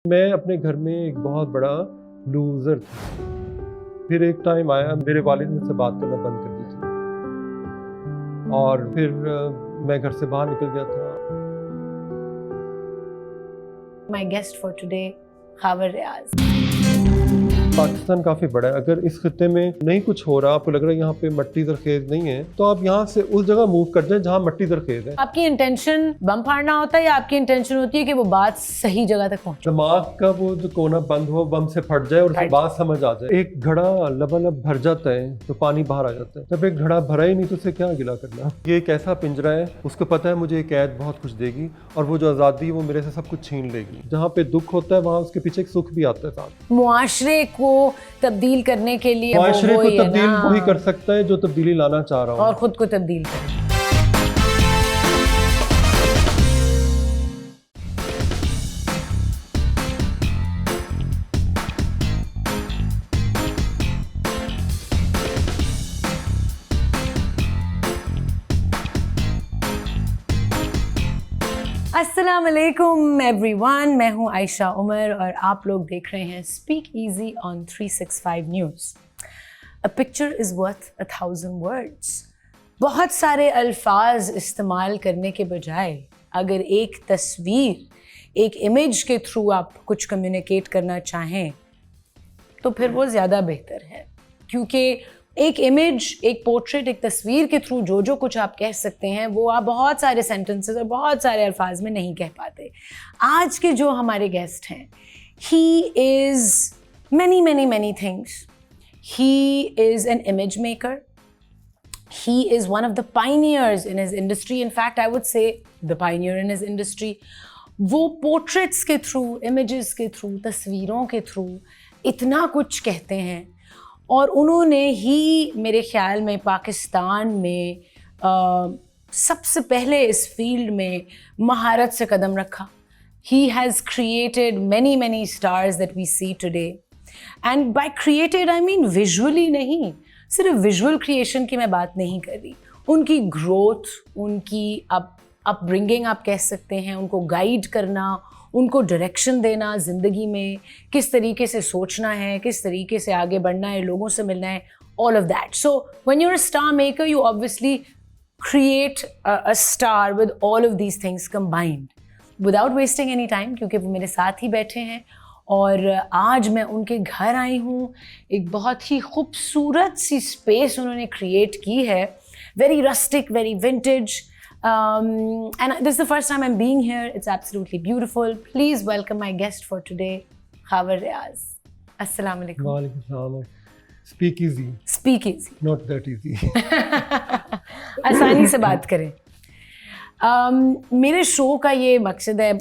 मैं अपने घर में एक बहुत बड़ा लूज़र था। फिर एक टाइम आया, मेरे वालिद मुझसे बात करना बंद कर दी थी और फिर मैं घर से बाहर निकल गया था। My guest for today, Khabar Riaz. Pakistan काफ़ी बड़ा है। अगर इस खित्ते में नहीं कुछ हो रहा, आपको लग रहा है यहाँ पे मट्टी ज़रख़ेज़ नहीं है, तो आप यहाँ से उस जगह मूव कर जाएं जहाँ मट्टी ज़रख़ेज़ है। आपकी इंटेंशन बम फाड़ना होता है या आपकी इंटेंशन होती है कि वो बात सही जगह तक पहुँचे? दिमाग का वो जो कोना बंद हो, बम से फट जाए और उसकी बात समझ आ जाए। एक घड़ा लबालब भर जाता है तो पानी बाहर आ जाता है। जब एक घड़ा भरा ही नहीं तो उसे क्या गिला करना। ये एक ऐसा पिंजरा है, उसको पता है मुझे एक कैद बहुत कुछ देगी और वो जो आज़ादी है वो मेरे से सब कुछ छीन लेगी। जहाँ पे दुख होता है वहाँ उसके पीछे एक सुख भी आता है साथ। मुआशरे को तब्दील करने के लिए मुआशरे को तब्दील वही कर सकता है जो तब्दीली लाना चाह रहा हूँ और खुद को तब्दील करे। अस्सलाम वालेकुम एवरीवन, मैं हूँ आयशा उमर और आप लोग देख रहे हैं speak easy on 365 news. A picture is worth 1000 words. बहुत सारे अल्फाज इस्तेमाल करने के बजाय अगर एक तस्वीर, एक इमेज के थ्रू आप कुछ कम्युनिकेट करना चाहें तो फिर वो ज़्यादा बेहतर है, क्योंकि एक इमेज, एक पोर्ट्रेट, एक तस्वीर के थ्रू जो कुछ आप कह सकते हैं वो आप बहुत सारे सेंटेंसेस और बहुत सारे अल्फाज में नहीं कह पाते। आज के जो हमारे गेस्ट हैं, he is many things. He is an image maker. He is one of the pioneers in his industry. In fact, I would say the pioneer in his industry. वो पोर्ट्रेट्स के थ्रू, इमेजेस के through, तस्वीरों के through इतना कुछ कहते हैं और उन्होंने ही मेरे ख्याल में पाकिस्तान में सबसे पहले इस फील्ड में महारत से कदम रखा। He has created many stars that we see today. And by created I mean visually नहीं, सिर्फ विजुअल क्रिएशन की मैं बात नहीं कर रही। उनकी ग्रोथ, उनकी अपब्रिंगिंग आप कह सकते हैं, उनको गाइड करना, उनको डायरेक्शन देना ज़िंदगी में, किस तरीके से सोचना है, किस तरीके से आगे बढ़ना है, लोगों से मिलना है, all of that. So when you're a star maker, you obviously create a star with all of these things combined. Without wasting any time, क्योंकि वो मेरे साथ ही बैठे हैं और आज मैं उनके घर आई हूँ। एक बहुत ही खूबसूरत सी स्पेस उन्होंने क्रिएट की है, very rustic, very vintage. And this is the first time I'm being here. It's absolutely beautiful. Please welcome my guest for today, Khabar Riaz. Assalamu alaikum. वालेकुम सलाम। Speak easy. Speak easy. Not that easy. आसानी से बात करें। मेरे show का ये मकसद है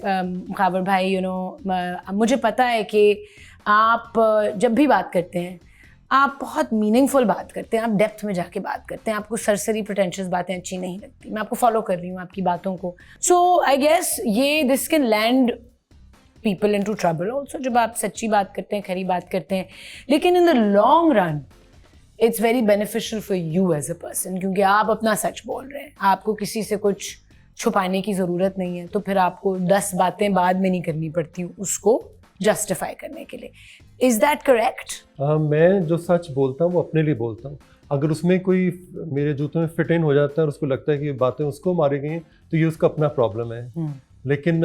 खाबर भाई, मुझे पता है कि आप जब भी बात करते हैं आप बहुत मीनिंगफुल बात करते हैं, आप डेप्थ में जाके बात करते हैं, आपको सरसरी प्रिटेंशियस बातें अच्छी नहीं लगती। मैं आपको फॉलो कर रही हूँ आपकी बातों को। सो आई गेस ये this can land people into trouble also, जब आप सच्ची बात करते हैं, खरी बात करते हैं, लेकिन in the long run it's very beneficial for you as a person, क्योंकि आप अपना सच बोल रहे हैं, आपको किसी से कुछ छुपाने की ज़रूरत नहीं है, तो फिर आपको 10 बातें बाद में नहीं करनी पड़ती उसको जस्टिफाई करने के लिए। Is that correct? मैं जो सच बोलता हूँ वो अपने लिए बोलता हूँ। अगर उसमें कोई मेरे जूतों में फिट इन हो जाता है और उसको लगता है कि ये बातें उसको मारी गई हैं तो ये उसका अपना प्रॉब्लम है। लेकिन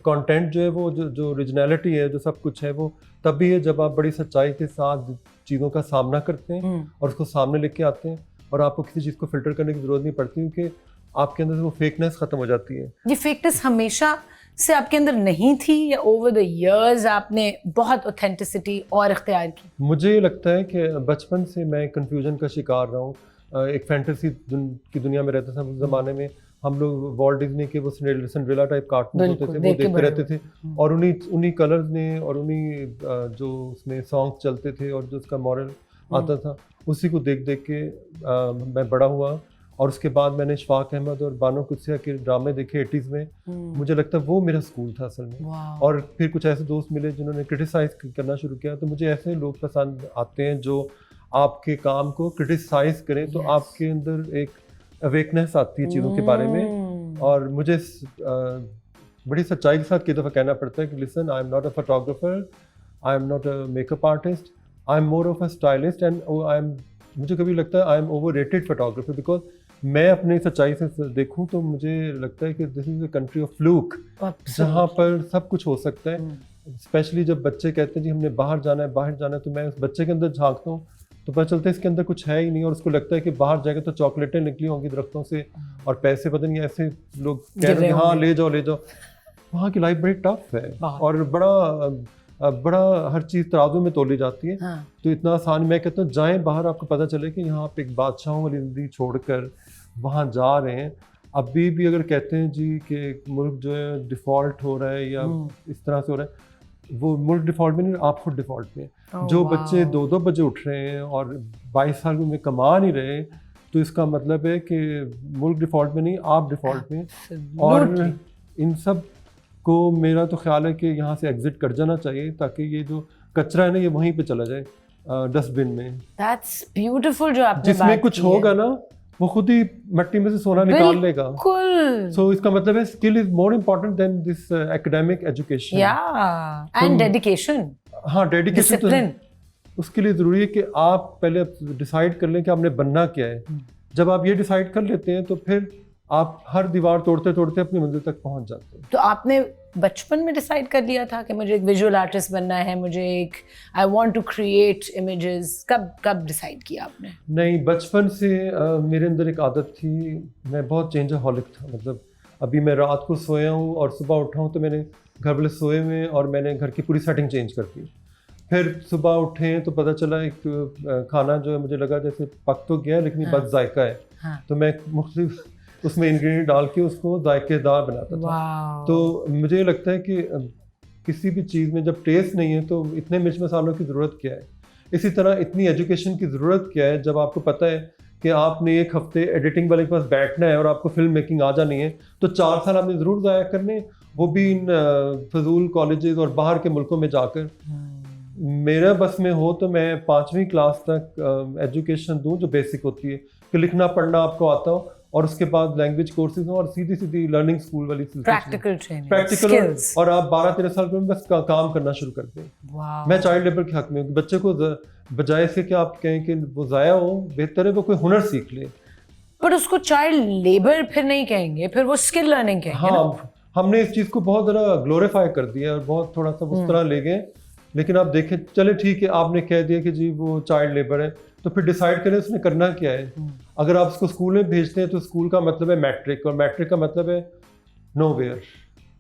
कंटेंट जो है वो जो ओरिजिनलिटी है, जो सब कुछ है, वो तब भी है जब आप बड़ी सच्चाई के साथ चीज़ों का सामना करते हैं और उसको सामने लेके आते हैं और आपको किसी चीज़ को फिल्टर करने की ज़रूरत नहीं पड़ती, क्योंकि आपके अंदर से वो फेकनेस ख़त्म हो जाती है। ये फेकनेस हमेशा से आपके अंदर नहीं थी या ओवर द इयर्स आपने बहुत ऑथेंटिसिटी और इख्तियार की? मुझे ये लगता है कि बचपन से मैं कन्फ्यूजन का शिकार रहा हूँ। एक फैंटेसी की दुनिया में रहता था उस ज़माने में। हम लोग वॉल्ट डिज्नी के वो सिंड्रेला टाइप कार्टून होते थे, वो देखते रहते थे और उन्हीं कलर्स ने और उन्हीं जो उसमें सॉन्ग चलते थे और जो उसका मॉरल आता था, उसी को देख के मैं बड़ा हुआ। और उसके बाद मैंने इशफाक अहमद और बानो कुदसिया के ड्रामे देखे 80s में। मुझे लगता है वो मेरा स्कूल था असल में। और फिर कुछ ऐसे दोस्त मिले जिन्होंने क्रिटिसाइज करना शुरू किया, तो मुझे ऐसे लोग पसंद आते हैं जो आपके काम को क्रिटिसाइज करें, तो आपके अंदर एक अवेकनेस आती है चीज़ों के बारे में। और मुझे बड़ी सच्चाई के साथ कई दफ़ा कहना पड़ता है कि listen, I am not a photographer, I am not a makeup artist, I am more of a stylist and I am, मुझे कभी लगता है I am over rated photographer, because मैं अपनी सच्चाई से देखूं तो मुझे लगता है कि this is a country of fluke, जहाँ पर सब कुछ हो सकता है। स्पेशली जब बच्चे कहते हैं जी हमने बाहर जाना है, तो मैं उस बच्चे के अंदर झांकता हूँ तो पता चलता है इसके अंदर कुछ है ही नहीं, और उसको लगता है कि बाहर जाएगा तो चॉकलेटें निकली होंगी दरख्तों से और पैसे पता नहीं ऐसे लोग कह रहे हैं हाँ ले जाओ। वहाँ की लाइफ बड़ी टफ है और बड़ा हर चीज़ तराजू में तोली जाती है। हाँ। तो इतना आसान, मैं कहता हूँ जाएं बाहर, आपको पता चले कि यहाँ आप एक बादशाहों वाली ज़िंदगी छोड़कर वहाँ जा रहे हैं। अभी भी अगर कहते हैं जी कि मुल्क जो है डिफ़ॉल्ट हो रहा है या इस तरह से हो रहा है, वो मुल्क डिफ़ॉल्ट में नहीं, आप खुद डिफ़ॉल्ट में। जो बच्चे 2-2 बजे उठ रहे हैं और 22 साल में कमा नहीं रहे, तो इसका मतलब है कि मुल्क डिफ़ॉल्ट में नहीं, आप डिफ़ॉल्ट में। और इन सब को मेरा तो ख्याल है कि यहाँ से एग्जिट कर जाना चाहिए ताकि ये जो कचरा है ना ये वहीं पे चला जाए डस्टबिन में। That's beautiful जो आपने जिसमें कुछ होगा ना वो खुद ही मिट्टी में से सोना निकाल लेगा। So इसका मतलब है skill is more important then this academic education. And dedication. हाँ, डेडिकेशन तो उसके लिए ज़रूरी है कि आप पहले डिसाइड कर लें कि आपने बनना क्या है। जब आप ये डिसाइड कर लेते हैं तो फिर आप हर दीवार तोड़ते तोड़ते अपनी मंजिल तक पहुंच जाते हैं। तो आपने बचपन में डिसाइड कर लिया था कि मुझे एक विजुअल आर्टिस्ट बनना है, मुझे एक I want to create images? कब डिसाइड किया आपने? नहीं, बचपन से मेरे अंदर एक आदत थी, मैं बहुत चेंजहॉलिक था। मतलब अभी मैं रात को सोया हूँ और सुबह उठा हूँ तो मैंने घर वाले सोए हुए और मैंने घर की पूरी सेटिंग चेंज कर दी। फिर सुबह उठे तो पता चला एक खाना जो है मुझे लगा जैसे पक तो गया लेकिन बस जायका है। हाँ। तो मैं मुख्तलिफ उसमें इंग्रेडिएंट डाल के उसको जायकेदार बनाता था। तो मुझे लगता है कि किसी भी चीज़ में जब टेस्ट नहीं है तो इतने मिर्च मसालों की ज़रूरत क्या है। इसी तरह इतनी एजुकेशन की ज़रूरत क्या है जब आपको पता है कि आपने एक हफ्ते एडिटिंग वाले के पास बैठना है और आपको फिल्म मेकिंग आ जानी है, तो 4 साल आपने ज़रूर ज़ाया करने, वो भी इन फजूल कॉलेजेस और बाहर के मुल्कों में जाकर। मेरा बस में हो तो मैं 5वीं क्लास तक एजुकेशन दूं जो बेसिक होती है कि लिखना पढ़ना आपको आता हो, और उसके बाद लैंग्वेज कोर्सेज हो और सीधी सीधी लर्निंग स्कूल वाली प्रैक्टिकल ट्रेनिंग, प्रैक्टिकल, और आप 12-13 साल में बस काम करना शुरू कर दें। मैं चाइल्ड लेबर के हक में हूँ। बच्चे को बजाय से कि आप कहें कि वो ज़ाया हो, बेहतर है वो कोई हुनर सीख ले। पर उसको चाइल्ड लेबर फिर नहीं कहेंगे, फिर वो स्किल लर्निंग कहेंगे। हाँ, हमने इस चीज़ को बहुत ज़्यादा ग्लोरीफाई कर दिया और बहुत थोड़ा सा उस तरह ले गए। लेकिन आप देखें, चले ठीक है, आपने कह दिया कि जी वो चाइल्ड लेबर है, तो फिर डिसाइड करें उसने करना क्या है। अगर आप उसको स्कूल में भेजते हैं तो स्कूल का मतलब है मैट्रिक, और मैट्रिक का मतलब है nowhere.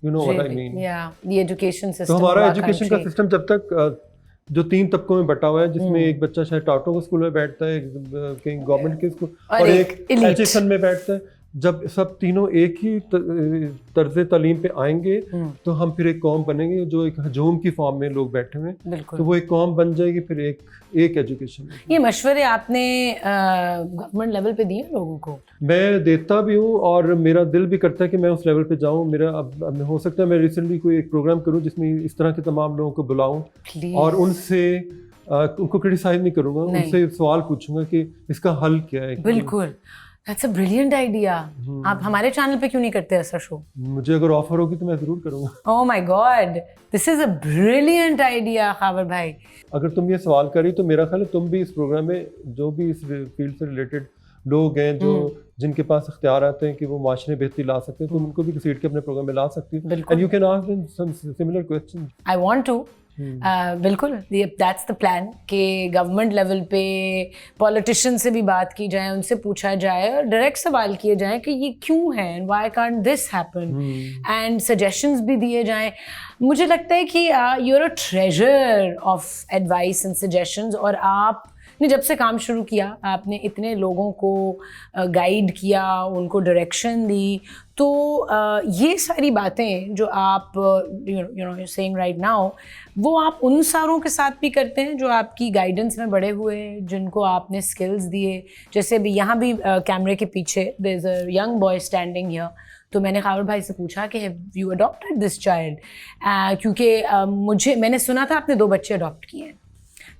You know what I mean. The education system. तो हमारा एजुकेशन का सिस्टम जब तक जो 3 तबकों में बटा हुआ है, जिसमें एक बच्चा शायद टाटो के स्कूल में बैठता है, कहीं गवर्नमेंट के स्कूल, और एक एचएसएन में बैठता है, जब सब तीनों एक ही तर्ज तालीम पे आएंगे तो हम फिर एक कौम बनेंगे। जो एक हजूम की फॉर्म में लोग बैठे हुए हैं, तो वो एक कौम बन जाएगी, फिर एक एजुकेशन। ये मशवरे आपने गवर्नमेंट लेवल पे दिए लोगों को? मैं देता भी हूँ और मेरा दिल भी करता है कि मैं उस लेवल पे जाऊँ। मेरा अब हो सकता है मैं रिसेंटली कोई एक प्रोग्राम करूँ जिसमें इस तरह के तमाम लोगों को बुलाऊँ और उनसे उनको क्रिटिसाइज नहीं करूँगा, उनसे सवाल पूछूंगा कि इसका हल क्या है। बिल्कुल, That's a brilliant idea. आप हमारे चैनल पे क्यों नहीं करते ऐसा शो? मुझे अगर ऑफर होगी तो मैं जरूर करूँगा। Oh my God, this is a brilliant idea, Khawar भाई। अगर तुम ये सवाल करी तो मेरा ख्याल है तुम भी इस प्रोग्राम में, जो भी इस फील्ड से रिलेटेड लोग हैं, जो जिनके पास इख्तियार आते हैं कि वो माशरे बेहतरी ला सकते हैं, तुम उनको भी घसीट के अपने प्रोग्राम में ला सकती हो। And you can ask them some similar questions. I want to. बिल्कुल, दैट्स द प्लान कि गवर्नमेंट लेवल पे पॉलिटिशियन से भी बात की जाए, उनसे पूछा जाए और डायरेक्ट सवाल किए जाएं कि ये क्यों है, and why can't this happen, and suggestions भी दिए जाएं। मुझे लगता है कि you are a treasure of advice and suggestions, और आपने जब से काम शुरू किया आपने इतने लोगों को गाइड किया, उनको डायरेक्शन दी। तो ये सारी बातें जो आप you know saying right now, वो आप उन सारों के साथ भी करते हैं जो आपकी गाइडेंस में बड़े हुए, जिनको आपने स्किल्स दिए। जैसे भी यहाँ भी कैमरे के पीछे there is a young boy standing here, तो मैंने खावर भाई से पूछा कि have you adopted this child, क्योंकि मैंने सुना था आपने 2 बच्चे अडॉप्ट किए हैं।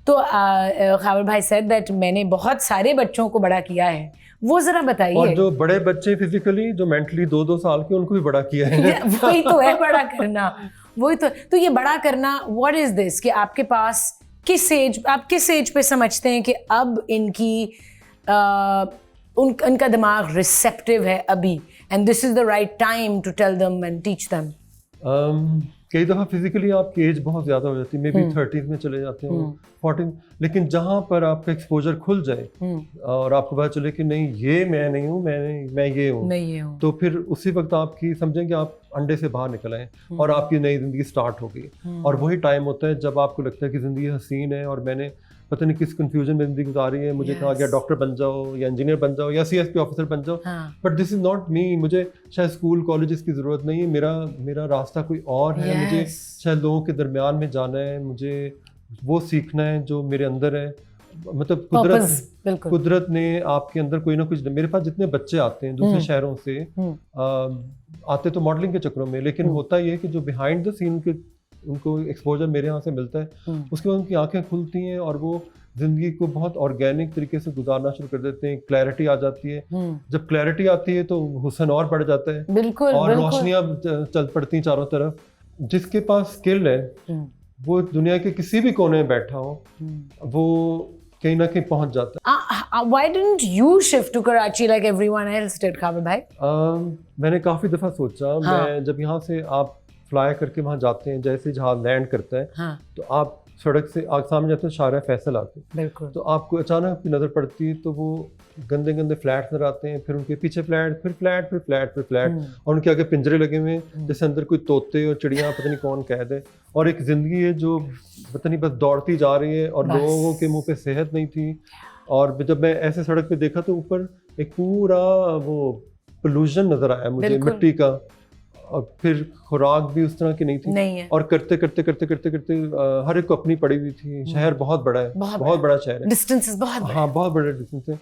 तो खावर भाई सेड दैट मैंने बहुत सारे बच्चों को बड़ा किया है, वो जरा और बताइए। जो बड़े बच्चे फिजिकली, जो मेंटली 2-2 साल के, उनको भी बड़ा किया है। वही तो है बड़ा करना, वही तो ये बड़ा करना, व्हाट इज दिस, कि आपके पास आप किस एज पे समझते हैं कि अब उनका दिमाग रिसेप्टिव है अभी, and this is the right time to tell them and teach them? कई दफ़ा फिजिकली आपकी एज बहुत ज़्यादा हो जाती है, मे बी 30s में चले जाते हैं, 40, लेकिन जहाँ पर आपका एक्सपोजर खुल जाए और आपको पता चले कि नहीं ये मैं नहीं हूँ, मैं ये हूँ, तो फिर उसी वक्त आपकी समझें कि आप अंडे से बाहर निकल आए और आपकी नई ज़िंदगी स्टार्ट हो गई। और वही टाइम होता है जब आपको लगता है कि ज़िंदगी हसीन है और मैंने पता नहीं किस कंफ्यूजन में ज़िंदगी गुजारी है, मुझे कहा गया डॉक्टर बन जाओ या इंजीनियर बन जाओ या CSP ऑफिसर बन जाओ, but this is not me. मुझे शायद स्कूल कॉलेजेस की ज़रूरत नहीं है, मेरा रास्ता कोई और है। मुझे शायद लोगों के दरमियान में जाना है, मुझे वो सीखना है जो मेरे अंदर है। मतलब कुदरत ने आपके अंदर कोई ना कुछ, मेरे पास जितने बच्चे आते हैं दूसरे शहरों से, आते तो मॉडलिंग के चक्रों में, लेकिन होता ये है कि जो बिहाइंड द सीन के उनको एक्सपोजर मेरे यहाँ से मिलता है, उसके बाद उनकी आंखें खुलती हैं और वो ज़िंदगी को बहुत ऑर्गेनिक तरीके से गुजारना शुरू कर देते हैं। क्लैरिटी आ जाती है, जब क्लैरिटी आती है तो हुस्न और बढ़ जाता है, बिल्कुल, और रोशनियाँ चल पड़ती हैं चारों तरफ। जिसके पास स्किल है वो दुनिया के किसी भी कोने में बैठा हो, वो कहीं ना कहीं पहुंच जाता है। Why didn't you shift to Karachi like everyone else did, काबिल भाई? मैंने काफ़ी दफ़ा सोचा। मैं जब यहाँ से आप फ्लाई करके वहाँ जाते हैं, जैसे जहाज लैंड करता है, तो आप सड़क से आगे सामने जाते हैं, शारा फैसल आते हैं, बिल्कुल, तो आपको अचानक नज़र पड़ती है तो वो गंदे गंदे फ्लैट नजर आते हैं, फिर उनके पीछे फ्लैट, फिर फ्लैट, फिर फ्लैट, फिर फ्लैट, और उनके आगे पिंजरे लगे हुए हैं जैसे अंदर कोई तोते और चिड़िया पता नहीं कौन कैद है, और एक ज़िंदगी है जो पता नहीं बस दौड़ती जा रही है, और लोगों के मुंह पे सेहत नहीं थी। और जब मैं ऐसे सड़क पे देखा तो ऊपर एक पूरा वो पोल्यूशन नजर आया मुझे, मिट्टी का, और फिर खुराक भी उस तरह की नहीं थी, और करते करते करते करते करते हर एक को अपनी पड़ी हुई थी। शहर बहुत बड़ा है, बहुत बड़ा शहर है, डिस्टेंसेस बहुत बड़े, हाँ बहुत बड़े डिस्टेंस है,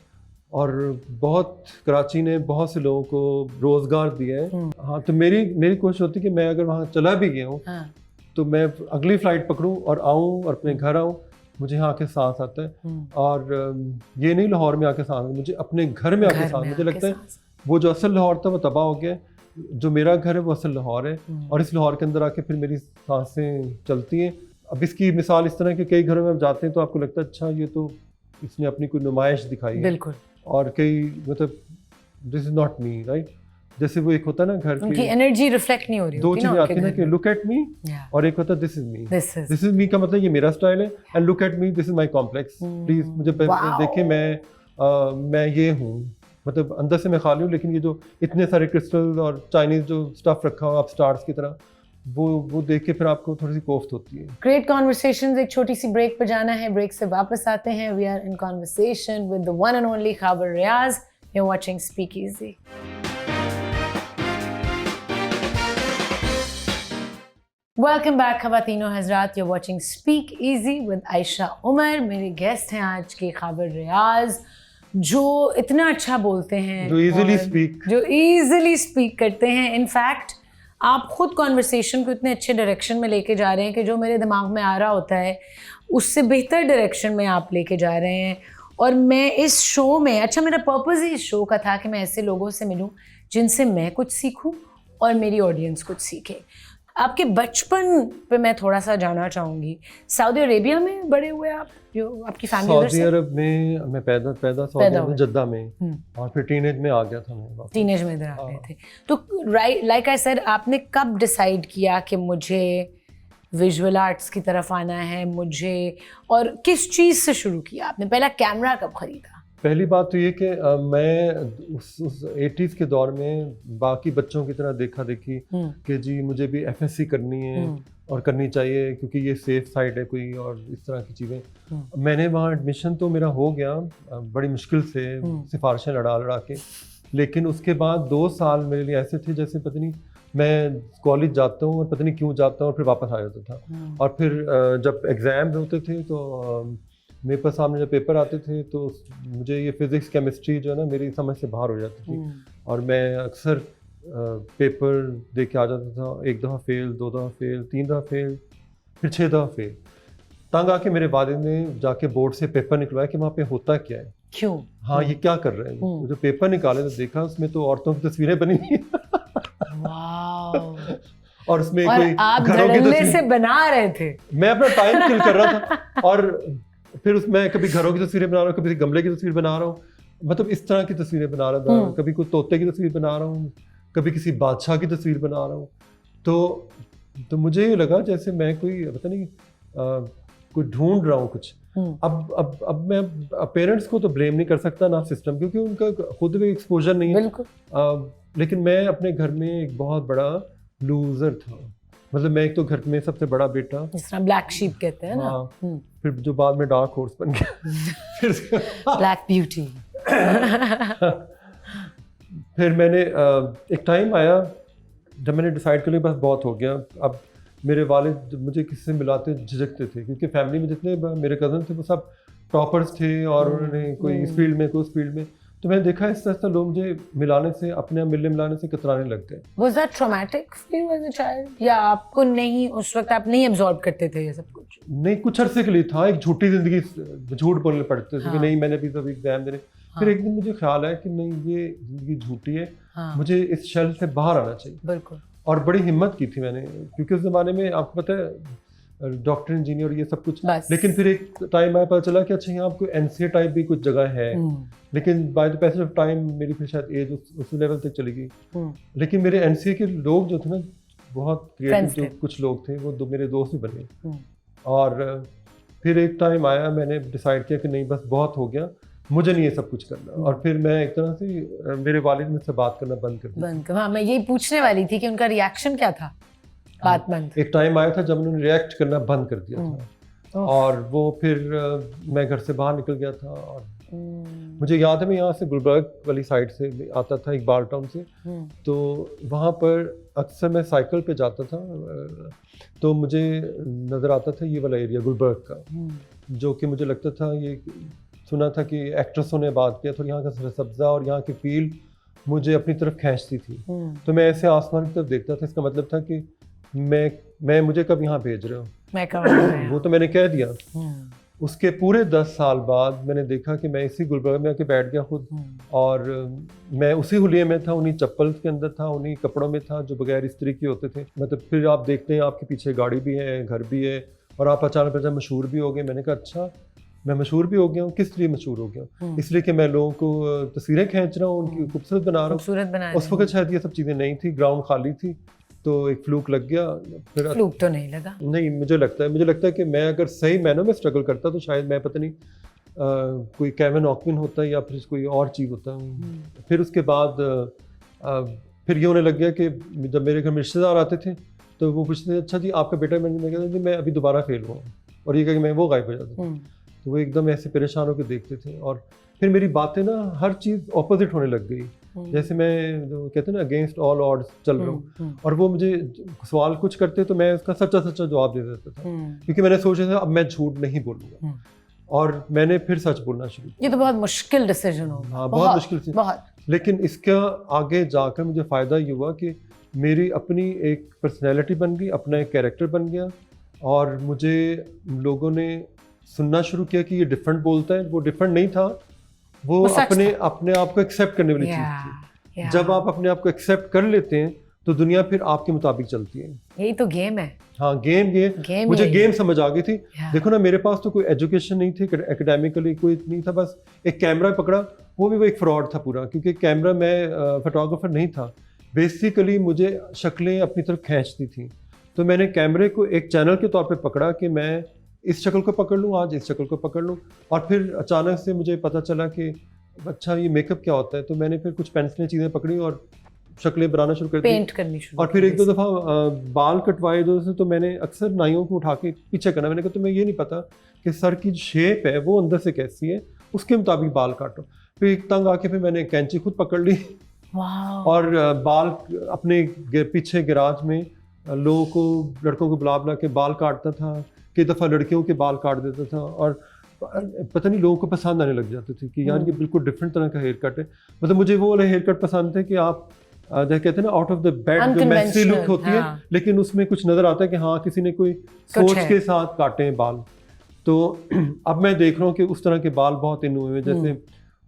और बहुत कराची ने बहुत से लोगों को रोजगार दिया है। हाँ, तो मेरी कोशिश होती है कि मैं अगर वहाँ चला भी गया हूँ तो मैं अगली फ्लाइट पकड़ूँ और आऊँ और अपने घर आऊँ, मुझे यहाँ आके सांस आता है। और ये नहीं लाहौर में आके सांस, मुझे अपने घर में आके सांस, मुझे लगता है वो जो असल लाहौर था वो तबाह हो गया, जो मेरा घर है वो असल लाहौर है, और इस लाहौर के अंदर आके फिर मेरी सांसें चलती हैं। अब इसकी मिसाल इस तरह के कई घरों में आप जाते हैं तो आपको लगता है अच्छा ये तो इसने अपनी कोई नुमाइश दिखाई है, बिल्कुल, और कई मतलब this is not me, right. जैसे वो एक होता है ना घर की एनर्जी रिफ्लेक्ट नहीं हो रही, दो चीजें आती है ना कि लुक एट मी, और एक होता है this is me. This is me का मतलब ये मेरा स्टाइल है, and look at me this is my complex. Please मुझे देखें, मैं ये हूँ, मतलब अंदर से मैं खाली हूँ, लेकिन ये जो इतने सारे क्रिस्टल और चाइनीज जो स्टफ रखा हुआ आप स्टार्स की तरह, वो देख के फिर आपको थोड़ी सी कोफ्त होती है। Great conversations. एक छोटी सी ब्रेक पर जाना है, ब्रेक से वापस आते हैं। We are in conversation with the one and only Khawar Riaz. You are watching speak easy. Welcome back खवातीनो हजरात, you are watching speak easy with Ayesha Umar. मेरे गेस्ट हैं आज के खाबर रियाज, जो इतना अच्छा बोलते हैं, जो इजीली स्पीक करते हैं। इनफैक्ट आप खुद कॉन्वर्सेशन को इतने अच्छे डायरेक्शन में लेके जा रहे हैं कि जो मेरे दिमाग में आ रहा होता है उससे बेहतर डायरेक्शन में आप लेके जा रहे हैं। और मैं इस शो में, अच्छा मेरा पर्पज़ ही इस शो का था कि मैं ऐसे लोगों से मिलूं जिनसे मैं कुछ सीखूं और मेरी ऑडियंस कुछ सीखे। आपके बचपन पे मैं थोड़ा सा जानना चाहूँगी। सऊदी अरेबिया में बड़े हुए आप, जो आपकी फैमिली उधर से? सऊदी अरब में मैं पैदा सऊदी अरब में, जद्दा में, और फिर टीनेज में आ गया था मैं। टीनेज में इधर आ गए थे। तो लाइक आई सेड, आपने कब डिसाइड किया कि मुझे विजुअल आर्ट्स की तरफ आना है मुझे, और किस चीज़ से शुरू किया आपने? पहला कैमरा कब खरीदा? पहली बात तो ये कि मैं उस 80s के दौर में बाकी बच्चों की तरह देखा देखी कि जी मुझे भी FSC करनी है और करनी चाहिए क्योंकि ये सेफ साइड है कोई, और इस तरह की चीज़ें। मैंने वहाँ एडमिशन तो मेरा हो गया बड़ी मुश्किल से, सिफारिशें लड़ा के, लेकिन उसके बाद 2 साल मेरे लिए ऐसे थे जैसे पता नहीं मैं कॉलेज जाता हूँ और पता नहीं क्यों जाता हूँ और फिर वापस आ जाता था। और फिर जब एग्ज़ाम होते थे तो मेरे पास सामने जब पेपर आते थे तो मुझे ये फिज़िक्स केमिस्ट्री जो है ना मेरी समझ से बाहर हो जाती थी, और मैं अक्सर पेपर दे के आ जाता था। 1 दफ़ा फेल, 2 दफ़ा फेल, 3 दफ़ा फेल, फिर 6 दफ़ा फेल। तंग आके मेरे वालिद ने जाके बोर्ड से पेपर निकलवाया कि वहाँ पे होता क्या है। क्यों? हाँ ये क्या कर रहे हैं। जो पेपर निकाले तो देखा उसमें तो औरतों की तस्वीरें बनी हुई वाव। और उसमें और कोई आप घरों की धड़ल्ले तस्वीर से बना रहे थे। मैं अपना टाइम किल कर रहा था और फिर उसमें कभी घरों की तस्वीरें बना रहा हूँ, कभी गमले की तस्वीर बना रहा हूँ, मतलब इस तरह की तस्वीरें बना रहा था। कभी कोई तोते की तस्वीर बना रहा हूँ, कभी किसी बादशाह की तस्वीर बना रहा हूँ। तो मुझे ये लगा जैसे मैं कोई पता नहीं कोई ढूंढ रहा हूँ कुछ। अब मैं पेरेंट्स को तो ब्लेम नहीं कर सकता ना सिस्टम, क्योंकि उनका खुद भी एक्सपोजर नहीं है। बिल्कुल। लेकिन मैं अपने घर में एक बहुत बड़ा लूजर था। मतलब मैं एक तो घर में सबसे बड़ा बेटा, जिस तरह ब्लैक शीप कहते हैं ना। हाँ, फिर जो बाद में डार्क हॉर्स बन गया फिर ब्लैक ब्यूटी। फिर मैंने एक टाइम आया जब मैंने डिसाइड कर लिया बस बहुत हो गया। अब मेरे वालिद मुझे किसी से मिलाते झिझकते थे, क्योंकि फैमिली में जितने मेरे कज़न थे वो सब टॉपर्स थे और उन्होंने कोई इस फील्ड में कोई उस फील्ड में। तो मैंने देखा इस तरह से लोग मुझे मिलाने से, अपने मिलने मिलाने से कतराने लग गए। Was that traumatic for you as a child? या आपको नहीं, उस वक्त आप नहीं एब्जॉर्ब करते थे ये सब कुछ? नहीं, कुछ अरसे के लिए था। एक झूठी जिंदगी, झूठ बोलने पड़ते थे कि नहीं मैंने भी तभी एग्जाम देने। फिर एक दिन मुझे ख्याल आया कि नहीं ये जिंदगी झूठी है, मुझे इस शेल से बाहर आना चाहिए। बिल्कुल। और बड़ी हिम्मत की थी मैंने, क्योंकि उस जमाने में आपको पता है डॉक्टर इंजीनियर ये सब कुछ। लेकिन फिर एक टाइम आया पता चला कि अच्छा यहाँ आपको एनसीए टाइप भी कुछ जगह है। लेकिन by the passage of time मेरी फिर शायद एज उस लेवल तक चली गई। लेकिन मेरे एनसीए के लोग जो थे ना बहुत क्रिएटिव, जो कुछ लोग थे वो मेरे दोस्त भी बने। और फिर एक टाइम आया मैंने डिसाइड किया कि नहीं बस बहुत हो गया, मुझे नहीं ये सब कुछ करना। और फिर मैं एक तरह से मेरे वालिद मुझसे बात करना बंद कर दिया। हाँ, मैं यही पूछने वाली थी कि उनका रिएक्शन क्या था बात बंद। एक टाइम आया था जब उन्होंने रिएक्ट करना बंद कर दिया था। और वो फिर मैं घर से बाहर निकल गया था। और मुझे याद है मैं यहाँ से गुलबर्ग वाली साइड से आता था, इकबाल टाउन से। तो वहाँ पर अक्सर मैं साइकिल पे जाता था, तो मुझे नज़र आता था ये वाला एरिया गुलबर्ग का, जो कि मुझे लगता था, ये सुना था कि एक्ट्रेसों ने बात किया था। यहाँ का सब्ज़ा और यहाँ की फील्ड मुझे अपनी तरफ खींचती थी। तो मैं ऐसे आसमान की तरफ देखता था। इसका मतलब था कि मैं मुझे कब यहाँ भेज रहे हो, मैं कब वो तो मैंने कह दिया। उसके पूरे 10 साल बाद मैंने देखा कि मैं इसी गुलबर्ग में आके बैठ गया खुद। और मैं उसी हुलिये में था, उन्हीं चप्पल के अंदर था, उन्हीं कपड़ों में था जो बगैर इस्त्री के होते थे। मतलब फिर आप देखते हैं आपके पीछे गाड़ी भी है, घर भी है, और आप अचानक मशहूर भी हो गए। मैंने कहा अच्छा मैं मशहूर भी हो गया हूँ। किस लिए मशहूर हो गया? इसलिए कि मैं लोगों को तस्वीरें खींच रहा हूँ, उनकी खूबसूरत बना रहा हूँ। उस वक्त शायद ये सब चीज़ें नहीं थी, ग्राउंड खाली थी, तो एक फ्लूक लग गया। फिर फ्लूक तो नहीं लगा। नहीं, मुझे लगता है कि मैं अगर सही मैनों में स्ट्रगल करता तो शायद मैं पता नहीं कोई केविन ऑकविन होता या फिर कोई और चीज़ होता। फिर उसके बाद फिर ये होने लग गया कि जब मेरे घर में रिश्तेदार आते थे तो वो पूछते थे अच्छा जी आपका बेटा, मैं कहता जी मैं अभी दोबारा फेल हुआ, और ये कह मैं वो गायब हो जाता था। तो वो एकदम ऐसे परेशान होकर देखते थे। और फिर मेरी बातें ना हर चीज़ ऑपोजिट होने लग गई। जैसे मैं जो कहते हैं ना अगेंस्ट ऑल ऑड्स चल रहा हूँ। और वो मुझे सवाल कुछ करते तो मैं उसका सच्चा जवाब दे देता था, क्योंकि मैंने सोचा था अब मैं झूठ नहीं बोलूँगा। और मैंने फिर सच बोलना शुरू किया। ये तो बहुत मुश्किल डिसीजन होगा। हाँ, बहुत मुश्किल थी। बहुत। लेकिन इसका आगे जाकर मुझे फ़ायदा ये हुआ कि मेरी अपनी एक पर्सनैलिटी बन गई, अपना एक कैरेक्टर बन गया। और मुझे लोगों ने सुनना शुरू किया कि ये डिफरेंट बोलता है। वो डिफरेंट नहीं था, वो अपने आप को एक्सेप्ट करने वाली चीज़ थी। जब आप अपने आप को एक्सेप्ट कर लेते हैं तो दुनिया फिर आपके मुताबिक चलती है। यही तो गेम है। हाँ, गेम मुझे गेम समझ आ गई थी। देखो ना, मेरे पास तो कोई एजुकेशन नहीं थी, एकेडमिकली कोई नहीं था, बस एक कैमरा पकड़ा, वो भी वो एक फ्रॉड था पूरा, क्योंकि कैमरा मैं फोटोग्राफर नहीं था। बेसिकली मुझे शक्लें अपनी तरफ खींचती थी। तो मैंने कैमरे को एक चैनल के तौर पे पकड़ा कि मैं इस शक्ल को पकड़ लूँ, आज इस शक्ल को पकड़ लूँ। और फिर अचानक से मुझे पता चला कि अच्छा ये मेकअप क्या होता है। तो मैंने फिर कुछ पेंसिलें चीज़ें पकड़ी और शक्लें बनाना शुरू कर दी, पेंट करनी शुरू। और फिर एक दो दफ़ा बाल कटवाए दो से, तो मैंने अक्सर नाइयों को उठा के पीछे करना। मैंने कहा तुम्हें ये नहीं पता कि सर की शेप है वो अंदर से कैसी है, उसके मुताबिक बाल काटो। फिर एक तंग आके फिर मैंने कैंची खुद पकड़ ली और बाल अपने पीछे गैराज में लोगों को, लड़कों को बुला के बाल काटता था। कई दफ़ा लड़कियों के बाल काट देता था। और पता नहीं लोगों को पसंद आने लग जाते थे कि यार ये बिल्कुल डिफरेंट तरह का हेयर कट है। मतलब मुझे वो वाला हेयर कट पसंद है कि आप कहते हैं ना आउट ऑफ द बेड जो मैसी लुक होती है, लेकिन उसमें कुछ नज़र आता है कि हाँ किसी ने कोई सोच के साथ काटे हैं बाल। तो अब मैं देख रहा हूँ कि उस तरह के बाल बहुत इन हुए हैं। जैसे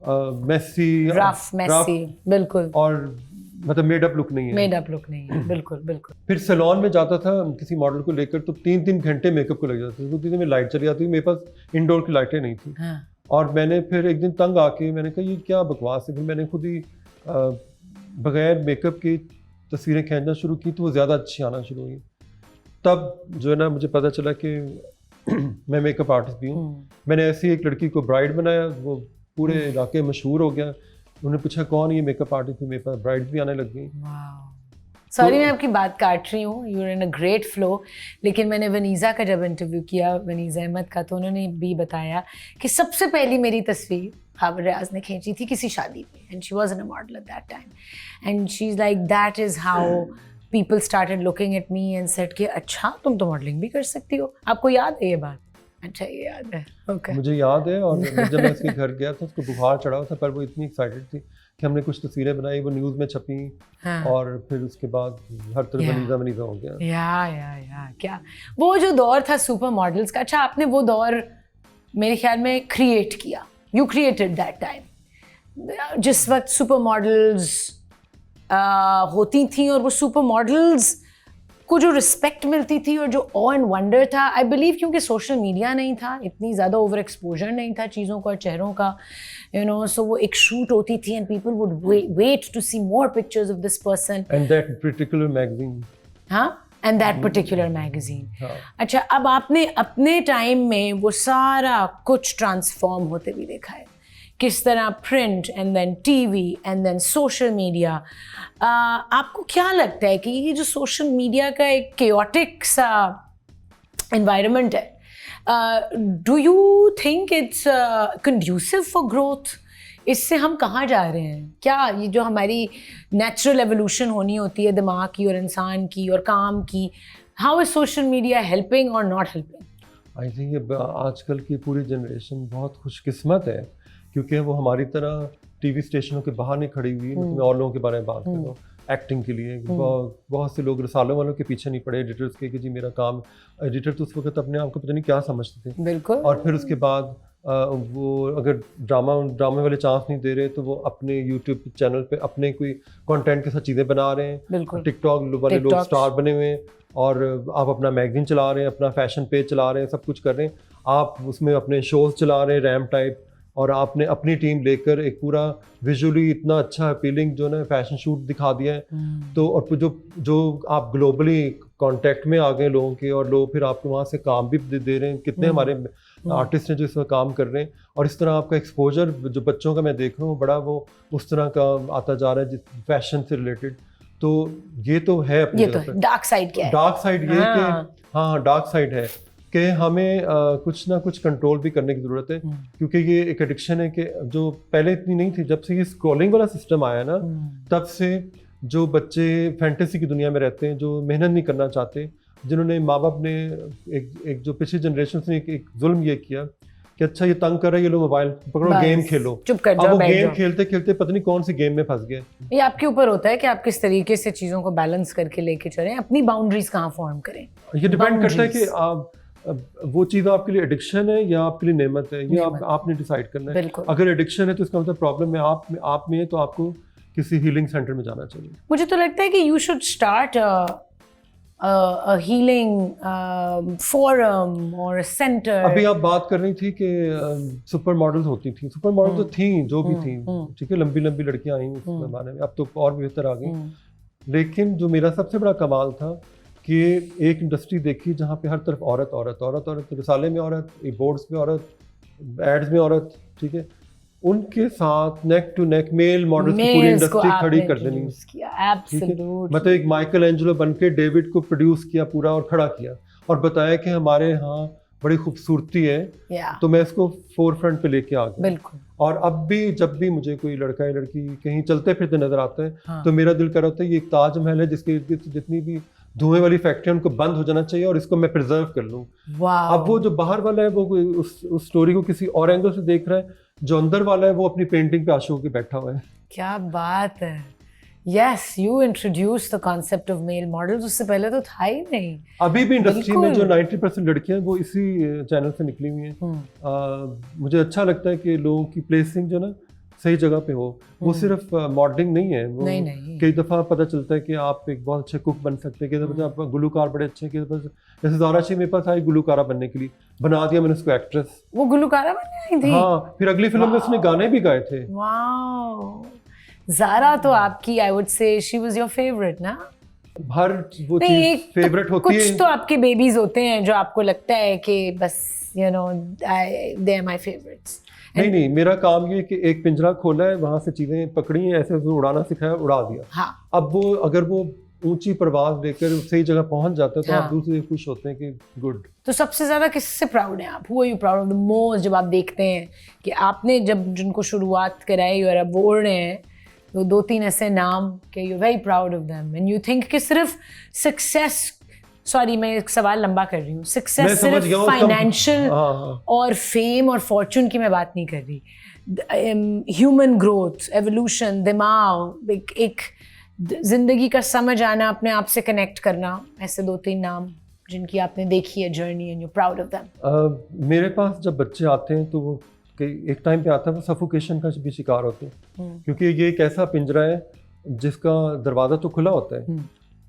मेसी, रफ मेसी, बिल्कुल, और मतलब मेड अप लुक नहीं है, मेड अप लुक नहीं है, बिल्कुल बिल्कुल। फिर सैलून में जाता था किसी मॉडल को लेकर तो 3-3 घंटे मेकअप को लग जाते थे, क्योंकि में लाइट चली जाती थी, मेरे पास इंडोर की लाइटें नहीं थी। हाँ। और मैंने फिर एक दिन तंग आके मैंने कहा ये क्या बकवास है, फिर मैंने खुद ही बगैर मेकअप की तस्वीरें खींचना शुरू की तो वो ज़्यादा अच्छी आना शुरू हुई। तब जो है ना मुझे पता चला कि मैं मेकअप आर्टिस्ट भी हूँ। मैंने ऐसी एक लड़की को ब्राइड बनाया, वो पूरे इलाके मशहूर हो गया। उन्होंने पूछा कौन ये मेकअप आर्टिस्ट, मेरे पास ब्राइड भी आने लग गई। सॉरी मैं आपकी बात काट रही हूँ, you are in a great flow, लेकिन मैंने वनीज़ा का जब इंटरव्यू किया, वनीज़ा अहमद का, तो उन्होंने भी बताया कि सबसे पहली मेरी तस्वीर फाबर रियाज ने खींची थी किसी शादी पे, and she was in a model at that time, and she is like that is how people started looking at me and said कि अच्छा तुम तो मॉडलिंग भी कर सकती हो। आपको याद है ये बात? अच्छा ये याद है, ओके। मुझे याद है, और जब मैं उसके घर गया था उसको बुखार चढ़ा हुआ था, पर वो इतनी एक्साइटेड थी कि हमने कुछ तस्वीरें बनाई, वो न्यूज़ में छपी। हाँ। और फिर उसके बाद हर तरफ वनीज़ा हो गया। या क्या वो जो दौर था सुपर मॉडल्स का, अच्छा आपने वो दौर मेरे ख्याल में क्रिएट किया, यू क्रिएटेड दैट टाइम, जिस वक्त सुपर मॉडल्स होती थी और वो सुपर मॉडल्स को जो रिस्पेक्ट मिलती थी और जो ऑ एंड वंडर था, आई बिलीव क्योंकि सोशल मीडिया नहीं था, इतनी ज़्यादा ओवर एक्सपोजर नहीं था चीज़ों का, चेहरों का, यू नो, सो वो एक शूट होती थी and people would wait to see more pictures of this person and that particular magazine. हाँ, एंड दैट पर्टिकुलर मैगजीन। अच्छा, अब आपने अपने टाइम में वो सारा कुछ ट्रांसफॉर्म होते भी देखा है, किस तरह print and then TV and then social media. आपको क्या लगता है कि ये जो सोशल मीडिया का एक केओटिक सा एनवायरनमेंट है, do you think it's conducive for growth? इससे हम कहाँ जा रहे हैं? क्या ये जो हमारी नेचुरल एवोल्यूशन होनी होती है दिमाग की और इंसान की और काम की, how is social media helping और नॉट हेल्पिंग? आई थिंक आजकल की पूरी जनरेशन बहुत खुशकिस्मत है, क्योंकि वो हमारी तरह टीवी स्टेशनों के बाहर नहीं खड़ी हुई। मैं और लोगों के बारे में बात कर रहा हूँ, एक्टिंग के लिए बहुत से लोग रसालों वालों के पीछे नहीं पड़े, एडिटर्स के कि जी मेरा काम। एडिटर तो उस वक्त अपने आप को पता नहीं क्या समझते थे। बिल्कुल। और फिर उसके बाद वो अगर ड्रामे वाले चांस नहीं दे रहे तो वो अपने यूट्यूब चैनल पे अपने कोई कंटेंट के साथ चीज़ें बना रहे हैं। टिकटॉक वाले लोग स्टार बने हुए हैं, और आप अपना मैगजीन चला रहे हैं, अपना फैशन पेज चला रहे हैं, सब कुछ कर रहे हैं। आप उसमें अपने शोज़ चला रहे हैं रैम टाइप, और आपने अपनी टीम लेकर एक पूरा विजुअली इतना अच्छा अपीलिंग जो ना फैशन शूट दिखा दिया है। तो और जो आप ग्लोबली कांटेक्ट में आ गए लोगों के, और लोग फिर आपको वहाँ से काम भी दे रहे हैं। कितने हमारे आर्टिस्ट हैं जो इसमें काम कर रहे हैं, और इस तरह आपका एक्सपोजर जो बच्चों का मैं देख रहा हूँ बड़ा वो उस तरह का आता जा रहा है फैशन से रिलेटेड। तो ये तो है अपनी ये तो डार्क साइड क्या है? डार्क साइड ये कि हाँ डार्क साइड है कि हमें कुछ ना कुछ कंट्रोल भी करने की ज़रूरत है, क्योंकि ये एक एडिक्शन है कि जो पहले इतनी नहीं थी। जब से ये स्क्रॉलिंग वाला सिस्टम आया ना, तब से जो बच्चे फैंटेसी की दुनिया में रहते हैं, जो मेहनत नहीं करना चाहते, जिन्होंने माँ बाप ने एक जो पिछली जनरेशन ने एक जुल्म ये किया कि अच्छा ये तंग कर रहा है, ये लो मोबाइल पकड़ो, गेम खेलो, चुप कर जाओ, अब वो गेम खेलते खेलते पता नहीं कौन सी गेम में फंस गए। ये आपके ऊपर होता है कि आप किस तरीके से चीज़ों को बैलेंस करके लेके चलें, अपनी बाउंड्रीज कहाँ फॉर्म करें। ये डिपेंड करता है कि आप वो चीज़ आपके लिए एडिक्शन है या आपके लिए नेमत है, ये आपने डिसाइड करना है। अगर एडिक्शन है तो इसका मतलब प्रॉब्लम है आप में है, तो आपको किसी हीलिंग सेंटर में जाना चाहिए। मुझे तो लगता है कि you should start a healing forum or a center। अभी आप बात कर रही थी कि सुपर मॉडल्स होती थी, सुपर मॉडल तो थी जो भी थी, ठीक है, लंबी लंबी लड़कियां आई उस जमाने में, अब तो और बेहतर आ गई। लेकिन जो मेरा सबसे बड़ा कमाल था कि एक इंडस्ट्री देखी जहाँ पे हर तरफ औरत औरत औरत औरत, रिसाले में औरत, बोर्ड्स में औरत, एड्स में औरत, ठीक है, उनके साथ neck to neck male models की पूरी इंडस्ट्री खड़ी कर देनी। मतलब एक माइकल एंजेलो बन के डेविड को प्रोड्यूस किया पूरा और खड़ा किया और बताया कि हमारे यहाँ बड़ी खूबसूरती है, तो मैं इसको फोर फ्रंट पे लेके आ गया। बिल्कुल। और अब भी जब भी मुझे कोई लड़का या लड़की कहीं चलते फिरते नजर आता है, तो मेरा दिल कर रहा होता है ये एक ताजमहल है जिसके जितनी भी धुएं वाली फैक्ट्रियां उनको बंद हो जाना चाहिए और इसको मैं प्रिजर्व कर लूँ। अब वो जो बाहर वाला है वो उस स्टोरी को किसी और एंगल से देख रहा है, जो अंदर वाला है वो अपनी पेंटिंग पे आशू के बैठा हुआ है। क्या बात है। Yes, you introduce the concept of male models, उससे पहले तो था ही नहीं। अभी भी इंडस्ट्री में जो 90% लड़कियां वो इसी चैनल से निकली हुई हैं। मुझे अच्छा लगता है कि लोगों की प्लेसिंग जो ना सही जगह पे हो। वो सिर्फ मॉडलिंग नहीं है, वो नहीं। कई दफ़ा पता चलता है कि आप एक बहुत अच्छे कुक बन सकते हैं, कई दफ़ा आप गुलूकार बड़े अच्छे हैं, कई दफ़ा जैसे ज़ारा शेख मेरे पास आई गुलूकारा बनने के लिए, बना दिया मैंने उसको एक्ट्रेस। वो गुलूकारा बनने आई थी? हाँ, फिर अगली फिल्म में उसने गाने भी गाए थे। वाह, ज़ारा तो आपकी, I would say she was your favourite ना? हर वो चीज फेवरेट होती है। कुछ तो आपके बेबीज होते हैं जो आपको लगता है कि बस you know they are my favourites. नहीं, मेरा काम ये कि एक पिंजरा खोला है, वहां से चीजें पकड़ी हैं, ऐसे उड़ाना सिखाया, उड़ा दिया। हाँ। अब वो अगर वो ऊंची परवाज लेकर सही जगह पहुंच जाता है तो हाँ। आप दूसरे खुश होते हैं कि गुड। तो सबसे ज्यादा किससे प्राउड हैं आप? Who are you proud of the most? जब आप देखते हैं कि आपने जब जिनको शुरुआत कराई और अब वो उड़ रहे हैं, तो 2-3 ऐसे नाम कि you very proud of them and you think कि सिर्फ सक्सेस, सॉरी मैं एक सवाल लंबा कर रही हूँ, सक्सेस सिर्फ फाइनेंशियल और फेम और फॉर्चून की मैं बात नहीं कर रही, ह्यूमन ग्रोथ, एवोल्यूशन, दिमाग, एक जिंदगी का समझ आना, अपने आप से कनेक्ट करना, ऐसे 2-3 नाम जिनकी आपने देखी है journey and you proud of them. मेरे पास जब बच्चे आते हैं तो वो एक टाइम पे आता है वो सफोकेशन का भी शिकार होते हैं, क्योंकि ये एक ऐसा पिंजरा है जिसका दरवाज़ा तो खुला होता है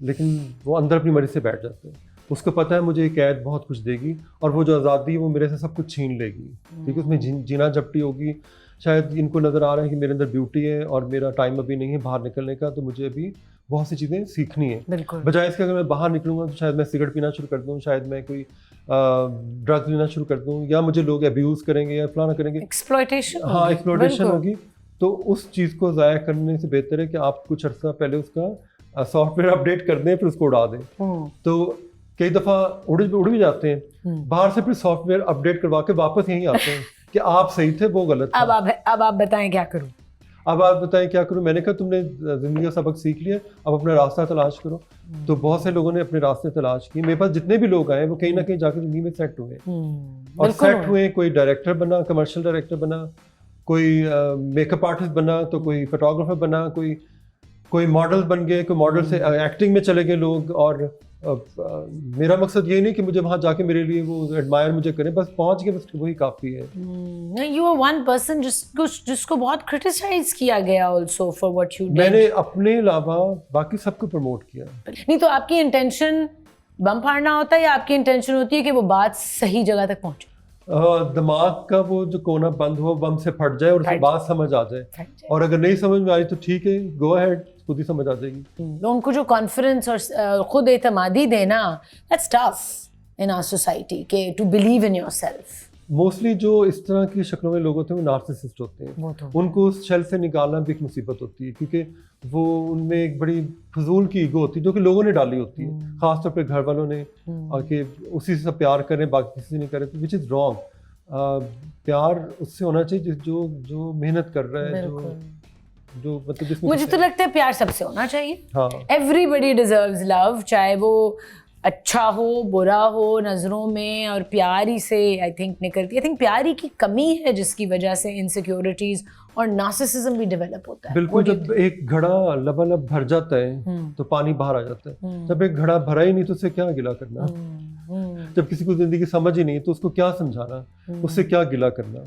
लेकिन वो अंदर अपनी मर्जी से बैठ जाते हैं। उसको पता है मुझे ये कैद बहुत कुछ देगी और वो जो आज़ादी है वो मेरे से सब कुछ छीन लेगी, ठीक है, उसमें जीना झपटी होगी। शायद इनको नज़र आ रहा है कि मेरे अंदर ब्यूटी है और मेरा टाइम अभी नहीं है बाहर निकलने का, तो मुझे अभी बहुत सी चीज़ें सीखनी है। बजाय इसके अगर मैं बाहर निकलूँगा तो शायद मैं सिगरेट पीना शुरू कर दूँ, शायद मैं कोई ड्रग्स लेना शुरू कर दूँ, या मुझे लोग अब्यूज़ करेंगे या फलाना करेंगे, एक्सप्लॉयटेशन। हाँ, एक्सप्लॉयटेशन होगी। तो उस चीज़ को ज़ाया करने से बेहतर है कि आप कुछ अर्सा पहले उसका सॉफ्टवेयर अपडेट कर दें फिर उसको उड़ा दें। तो कई दफ़ा उड़ भी जाते हैं बाहर से, फिर सॉफ्टवेयर अपडेट करवा के वापस यहीं आते हैं कि आप सही थे वो गलत था। अब आप बताएं क्या करूं? अब आप बताएं क्या करूं? मैंने कहा तुमने ज़िंदगी का सबक सीख लिया, अब अपना रास्ता तलाश करो। तो बहुत से लोगों ने अपने रास्ते तलाश किए। मेरे पास जितने भी लोग आए वो कहीं ना कहीं जाकर ज़िंदगी में सेट हुए और सेट हुए। कोई डायरेक्टर बना, कमर्शियल डायरेक्टर बना, कोई मेकअप आर्टिस्ट बना, तो कोई फोटोग्राफर बना, कोई मॉडल बन गए, कोई मॉडल से एक्टिंग में चले गए लोग। और मेरा मकसद ये नहीं कि मुझे वहां जाके मेरे लिए वो एडमायर मुझे करें, बस पहुंच के बस वही काफी है। यू आर वन पर्सन जिसको बहुत क्रिटिसाइज किया गया also for what you did. मैंने अपने अलावा बाकी सबको प्रमोट किया। नहीं तो आपकी इंटेंशन बम फाड़ना होता है या आपकी इंटेंशन होती है कि वो बात सही जगह तक पहुंचे? दिमाग का वो जो कोना बंद हो बम से फट जाए और उसकी बात समझ आ जाए, और अगर नहीं समझ में आ रही तो ठीक है, गो अहेड, खुद ही समझ आ जाएगी। तो उनको जो कॉन्फिडेंस और खुद एतमादी देना, that's tough in our society के to believe in yourself. Mostly जो इस तरह की शक्लों में लोग होते हैं वो नार्सिसिस्ट होते हैं। उनको उस शेल से निकालना भी एक मुसीबत होती है, क्योंकि वो उनमें एक बड़ी फजूल की ईगो होती है जो कि लोगों ने डाली होती है, खासतौर पे घर वालों ने, कि उसी से प्यार करें बाकी किसी से नहीं करें, विच इज़ रॉन्ग। प्यार उससे होना चाहिए जो मेहनत कर रहा है, जो मतलब मुझे तो लगता है प्यार सबसे होना चाहिए। हाँ, एवरीबडी डिजर्व्स लव, चाहे वो अच्छा हो बुरा हो नज़रों में, और प्यार ही से आई थिंक निकलती है। आई थिंक प्यार ही की कमी है जिसकी वजह से इनसिक्योरिटीज और नार्सिसिज्म भी डेवलप होता है। बिल्कुल, जब एक घड़ा लबालब भर जाता है तो पानी बाहर आ जाता है। जब एक घड़ा भरा ही नहीं तो उससे क्या गिला करना? जब किसी को जिंदगी समझ ही नहीं तो उसको क्या समझाना, उससे क्या गिला करना?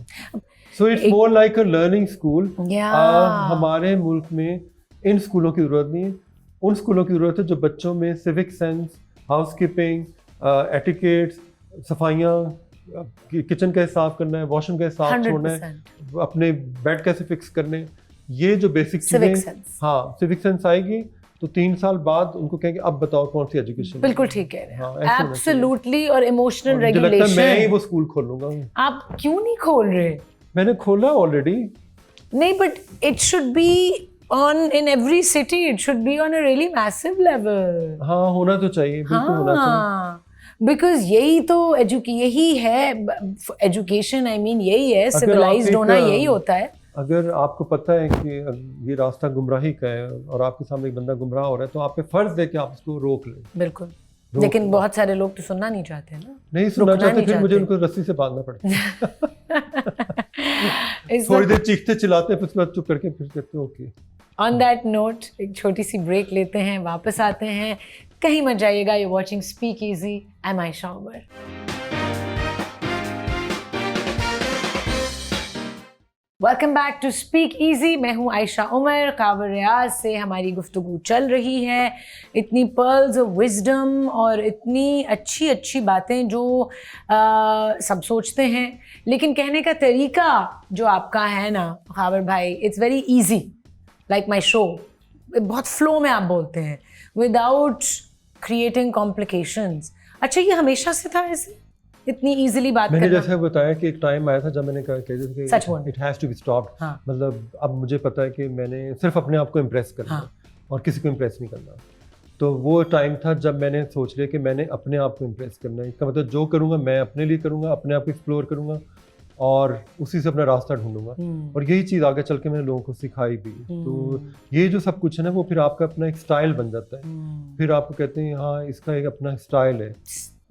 So it's more like a learning school. हमारे मुल्क में इन स्कूलों की जरूरत नहीं है, उन स्कूलों की जरूरत है जो बच्चों में सिविक सेंस, हाउसकीपिंग, एटिकेट्स, सफाइयाँ, किचन कैसे साफ करना है, वॉशरूम कैसे साफ छोड़ना है, अपने बेड कैसे फिक्स करने, ये जो बेसिक चीजें, हाँ, सिविक सेंस आएगी तो 3 साल बाद उनको कहेंगे अब बताओ कौन सी एजुकेशन। बिल्कुल ठीक है, एब्सोल्युटली। और इमोशनल रेगुलेशन, मैं ही वो स्कूल खोलूंगा। आप क्यों नहीं खोल रहे? मैंने खोला ऑलरेडी। नहीं, but it should be in every city, it should be on a really massive level. हाँ, होना तो चाहिए, बिल्कुल होना चाहिए। Because यही तो यही है एजुकेशन, आई मीन यही है, सिविलाइज्ड होना यही होता है। अगर आपको पता है कि ये रास्ता गुमराही का है और आपके सामने एक बंदा गुमराह हो रहा है तो आप पे फर्ज है कि आप उसको रोक लें। बिल्कुल, लेकिन बहुत सारे लोग तो सुनना नहीं चाहते ना। नहीं सुनना चाहते, फिर मुझे उनको रस्सी से बांधना पड़ता है। थोड़ी देर चीखते चिल्लाते हैं, फिर उसके बाद चुप करके फिर कहते हैं ओके। ऑन दैट नोट एक छोटी सी ब्रेक लेते हैं, वापस आते हैं। कहीं मत जाइएगा। You watching Speak Easy. I am Ayesha Umar. Welcome back to Speak Easy. मैं हूँ आयशा उमर। कावर रियाज से हमारी गुफ्तगू चल रही है। इतनी पर्ल्स ऑफ विजडम और इतनी अच्छी अच्छी बातें जो सब सोचते हैं, लेकिन कहने का तरीका जो आपका है ना कावर भाई, it's very easy like my show. बहुत फ्लो में आप बोलते हैं विदाउट क्रिएटिंग कॉम्प्लिकेशंस। अच्छा, ये हमेशा से था ऐसे इतनी इजीली बात मैंने करना? जैसे बताया कि एक टाइम आया था जब मैंने कहा सच बोल, it has to be stopped. हाँ। मतलब अब मुझे पता है कि मैंने सिर्फ अपने आप को इम्प्रेस करना हाँ। और किसी को इम्प्रेस नहीं करना। तो वो टाइम था जब मैंने सोच लिया कि मैंने अपने आप को इम्प्रेस करना है। इसका मतलब जो करूँगा मैं अपने लिए करूँगा, अपने आप को एक्सप्लोर करूँगा और उसी से अपना रास्ता ढूंढूंगा। और यही चीज़ आगे चल के मैंने लोगों को सिखाई भी। तो ये जो सब कुछ है ना, वो फिर आपका अपना एक स्टाइल बन जाता है। फिर आपको कहते हैं हाँ, इसका एक अपना स्टाइल है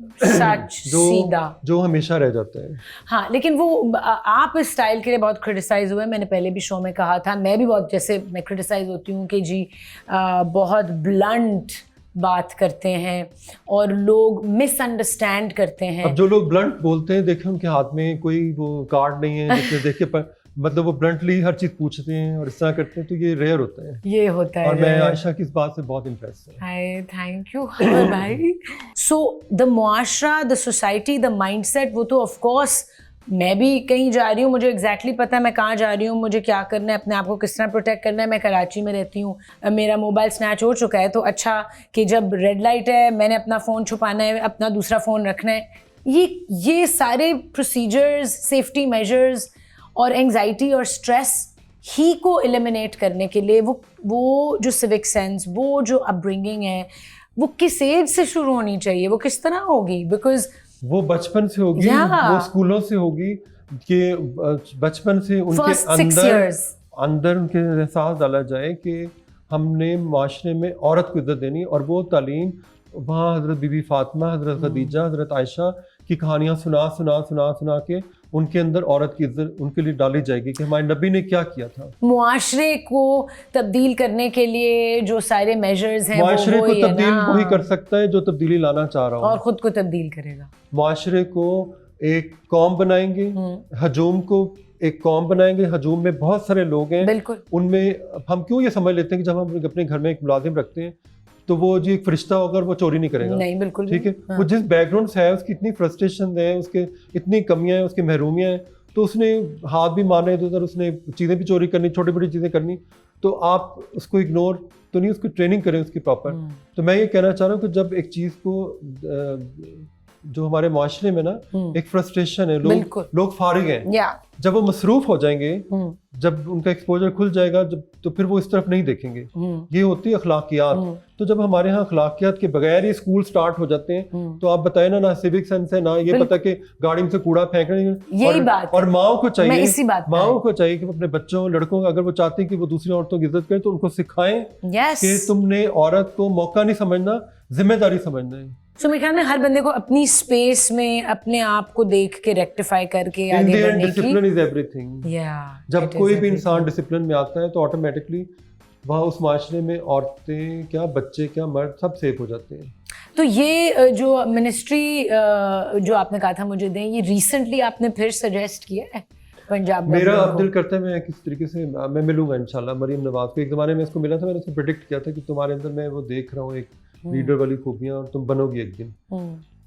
सच सीधा, जो हमेशा रह जाता है। हाँ, लेकिन वो आप इस स्टाइल के लिए बहुत क्रिटिसाइज हुए। मैंने पहले भी शो में कहा था, मैं भी बहुत, जैसे मैं क्रिटिसाइज होती हूँ कि जी बहुत ब्लंट बात करते हैं और लोग मिसअंडरस्टैंड करते हैं। अब जो लोग ब्लंट बोलते हैं, देखें उनके हाथ में कोई वो कार्ड नहीं है जिसमें देखे मतलब वो ब्लंटली हर चीज पूछते हैं और इस तरह करते हैं, तो ये रेयर होता है। ये होता है। और मैं आयशा की इस बात से बहुत इम्प्रेस हूँ। हाय, थैंक यू भाई। सो द मुआशरा, द सोसाइटी, द माइंडसेट, वो तो ऑफ कोर्स मैं भी कहीं जा रही हूँ, मुझे एग्जैक्टली पता है मैं कहाँ जा रही हूँ, मुझे क्या करना है, अपने आप को किस तरह प्रोटेक्ट करना है। मैं कराची में रहती हूँ, मेरा मोबाइल स्नैच हो चुका है, तो अच्छा कि जब रेड लाइट है मैंने अपना फ़ोन छुपाना है, अपना दूसरा फ़ोन रखना है। ये सारे प्रोसीजर्स, सेफ्टी मेजर्स और एंग्जाइटी और स्ट्रेस ही को एलिमिनेट करने के लिए वो जो सिविक सेंस, वो जो अपब्रिंगिंग है, वो किस एज से शुरू होनी चाहिए, वो किस तरह होगी? बिकॉज वो बचपन से होगी, वो स्कूलों से होगी कि बचपन से उनके अंदर उनके एहसास डाला जाए कि हमने माशरे में औरत को इज्जत देनी। और वो तालीम वहाँ हज़रत बीबी फातिमा, हज़रत खदीजा, हज़रत आयशा की कहानियाँ सुना के उनके अंदर औरत की इज्जत उनके लिए डाली जाएगी कि हमारे नबी ने क्या किया था। मुआशरे को तब्दील करने के लिए जो सारे मेजर्स हैं, मुआशरे को तब्दील वही कर सकता है जो तब्दीली लाना चाह रहा हो और ख़ुद को तब्दील करेगा। मुआशरे को एक कौम बनाएंगे, हजूम को एक कौम बनाएंगे। हजूम में बहुत सारे लोग हैं, बिल्कुल। उनमें हम क्यों ये समझ लेते हैं कि जब हम अपने घर में एक मुलाजिम रखते हैं तो वो जी एक फरिश्ता होकर वो चोरी नहीं करेगा। नहीं, बिल्कुल ठीक है। हाँ। वो जिस बैकग्राउंड से है, उसकी इतनी फ्रस्ट्रेशन है, उसके इतनी कमियां हैं, उसकी महरूमियां हैं, तो उसने हाथ भी मारने इधर, उसने चीज़ें भी चोरी करनी, छोटी बड़ी चीज़ें करनी। तो आप उसको इग्नोर तो नहीं, उसकी ट्रेनिंग करें उसकी प्रॉपर। तो मैं ये कहना चाह रहा हूँ कि जब एक चीज़ को जो हमारे माशरे में ना एक फ्रस्ट्रेशन है, लोग फारिग हैं, जब वो मसरूफ हो जाएंगे, जब उनका एक्सपोजर खुल जाएगा, तो फिर वो इस तरफ नहीं देखेंगे। ये होती है अखलाकियात। तो जब हमारे यहाँ अखलाकियात के बगैर ही स्कूल स्टार्ट हो जाते हैं, तो आप बताए ना सिविक सेंस है, ना ये पता कि गाड़ी में से कूड़ा फेंक रहे हैं। और माओ को चाहिए कि अपने बच्चों, लड़कों, अगर वो चाहते हैं कि वो दूसरी औरतों की इज्जत करें, तो उनको सिखाएं कि तुमने औरत को मौका नहीं समझना, जिम्मेदारी समझना है। तो मेरे ख्याल में हर बंदे को अपनी स्पेस में अपने आप को देख के रेक्टिफाई करके आगे बढ़ने की। Discipline is everything. जब कोई भी इंसान डिसिप्लिन में आता है तो ऑटोमेटिकली वहाँ उस माशरे में औरतें क्या, बच्चे क्या, मर्द सब सेफ हो जाते हैं। तो ये जो मिनिस्ट्री जो आपने कहा था मुझे दें, ये रिसेंटली आपने फिर सजेस्ट किया है पंजाब? मेरा अब दिल करता है मैं किस तरीके से मैं मिलूंगा इंशाल्लाह मरीम नवाज को। एक ज़माने में इसको मिला था, मैंने उसको प्रेडिक्ट किया था कि तुम्हारे अंदर मैं वो देख रहा हूँ एक लीडर वाली खूबियाँ और तुम बनोगी एक दिन।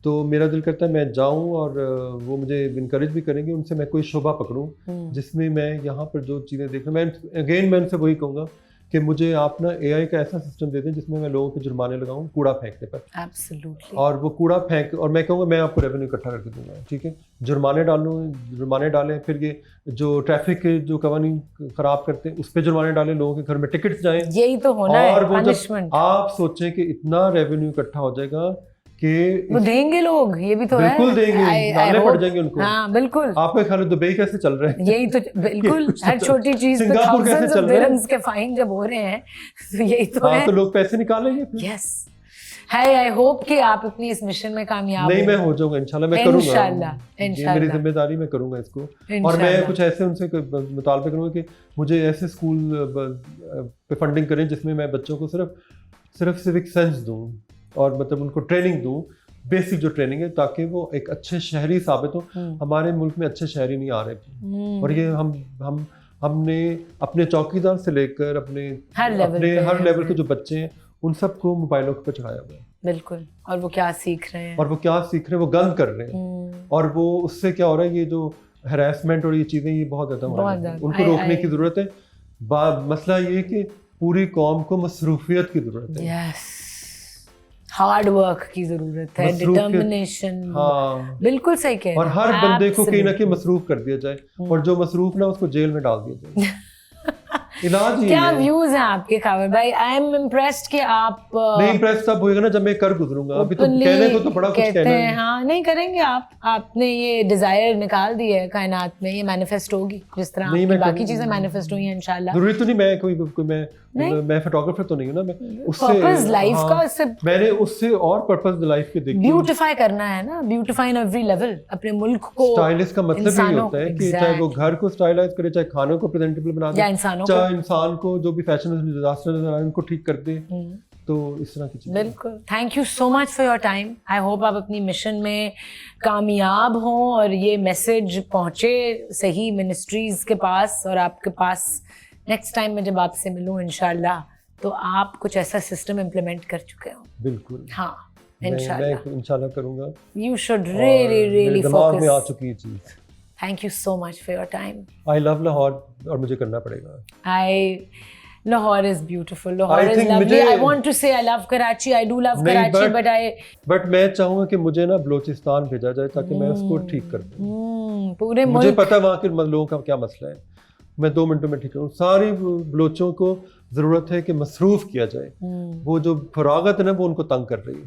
तो मेरा दिल करता है मैं जाऊं और वो मुझे इनकरेज भी करेंगे, उनसे मैं कोई शोबा पकड़ूं जिसमें मैं यहाँ पर जो चीज़ें देख रहा हूँ। मैं उनसे वही कहूँगा कि मुझे आप ना AI का ऐसा सिस्टम दे दें जिसमें मैं लोगों पे जुर्माने लगाऊं कूड़ा फेंकने पर। Absolutely. और वो कूड़ा फेंक, और मैं कहूँगा मैं आपको रेवेन्यू इकट्ठा करके दूंगा। ठीक है, जुर्माने डालें, फिर ये जो ट्रैफिक के जो कवानीन खराब करते हैं उस पर जुर्माने डालें, लोगों के घर में टिकट्स जाएं। यही तो होना है। और वो जब आप सोचें कि इतना रेवेन्यू इकट्ठा हो जाएगा कि वो देंगे लोग, ये भी तो है। बिल्कुल देंगे, डालने पड़ जाएंगे उनको। हाँ, बिल्कुल। आपके ख्याल दुबई कैसे चल रहे हैं? यही तो बिल्कुल हर छोटी चीज पे thousands of dirhams के फाइन जब हो रहे हैं, तो यही तो है। तो लोग पैसे निकालेंगे। यस है। आई होप कि आप अपनी इस मिशन में कामयाब नहीं, मैं हो जाऊंगा इंशाल्लाह, मैं करूंगा इंशाल्लाह। मेरी जिम्मेदारी, मैं करूंगा इसको। और मैं कुछ ऐसे उनसे मुतालबे करूंगा कि मुझे ऐसे स्कूल पे फंडिंग करें जिसमें मैं बच्चों को सिर्फ सिविक सेंस दूं और मतलब उनको ट्रेनिंग दूं, बेसिक जो ट्रेनिंग है, ताकि वो एक अच्छे शहरी साबित हो। हमारे मुल्क में अच्छे शहरी नहीं आ रहे और ये हमने अपने चौकीदार से लेकर अपने हर लेवल के जो बच्चे हैं उन सबको मोबाइलों पर चढ़ाया हुआ है। बिल्कुल। और वो क्या सीख रहे हैं, वो गन कर रहे हैं, और वो उससे क्या हो रहा है, ये जो हैरेसमेंट और ये चीज़ें ये बहुत ज़्यादा उनको रोकने की ज़रूरत है। मसला ये है कि पूरी कौम को मसरूफियत की ज़रूरत है। यस, हार्ड वर्क की ज़रूरत है, डिटर्मिनेशन। हाँ बिल्कुल सही कह रहे हैं। और हर बंदे को कहीं ना कहीं मसरूफ कर दिया जाए, और जो मसरूफ ना उसको जेल में डाल दिया जाए। इलाज ही क्या व्यूज हैं आपके खबर भाई? आई एम इम्प्रेस्ड कि आप नहीं, इम्प्रेस तब होएगा ना जब मैं कर गुजरूंगा। अभी तो कहने को तो बड़ा कुछ कहना है। हाँ नहीं करेंगे आप, आपने ये डिजायर निकाल दी है कायनात में, ये मैनिफेस्ट होगी जिस तरह आपकी बाकी चीजें मैनिफेस्ट हुई हैं इंशाल्लाह। जरूरी तो नहीं मैं कोई मैं फोटोग्राफर तो नहीं हूँ ना, मैं उससे पर्पस लाइफ का उससे मैंने उससे और पर्पस लाइफ के देखी, ब्यूटिफाई करना है ना, ब्यूटिफाई इन एवरी लेवल अपने मुल्क को। स्टाइलिश का मतलब यही होता है कि चाहे वो घर को स्टाइलाइज करे, चाहे खानों को प्रेजेंटेबल बना दे, चाहे इंसान को जो भी फैशन डिजास्टर नजर आए उनको ठीक कर दे, तो इस तरह की चीज़। बिल्कुल। Thank you so much for your time. I hope आप अपनी मिशन में कामयाब हों और ये मैसेज पहुँचे सही मिनिस्ट्रीज के पास और आपके पास। नेक्स्ट टाइम मैं जब आपसे मिलूँ इंशाल्लाह तो आप कुछ ऐसा सिस्टम इम्प्लीमेंट कर चुके हो। बिल्कुल, हाँ मैं इंशाल्लाह करूँगा। You should really focus. दिमाग में आ चुकी है चीज़। Thank you so much for your time. I love Lahore और मुझे करना पड़ेगा। Lahore is beautiful. Lahore is lovely. I want to say I love Karachi. I do love Karachi, but मैं चाहूँगा कि मुझे ना बलोचिस्तान भेजा जाए ताकि मैं उसको ठीक कर दूँ। पूरे मुझे पता है वहाँ के लोगों का क्या मसला है, मैं 2 मिनटों में ठीक करूँ। सारी बलोचों को ज़रूरत है कि मसरूफ़ किया जाए, वो जो फरागत है ना वो उनको तंग कर रही है।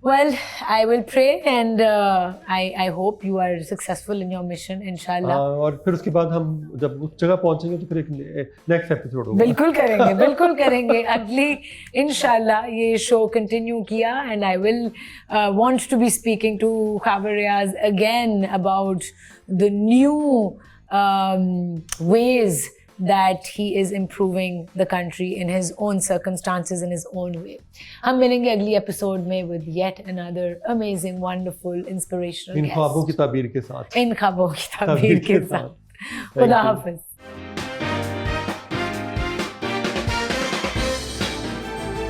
Well, I will pray and I hope you are successful in your mission, inshallah. और फिर उसके बाद हम जब उस जगह पहुंचेंगे तो फिर एक नेक्स्ट एपिसोड होगा। बिल्कुल करेंगे अगली इंशाल्लाह ये शो कंटिन्यू किया, and I will want to be speaking to Khabar Riaz again about the new ways that he is improving the country in his own circumstances, in his own way. हम मिलेंगे अगली episode में with yet another amazing, wonderful, inspirational guest. इन ख्वाबों की ताबीर के साथ। खुदा हाफिज।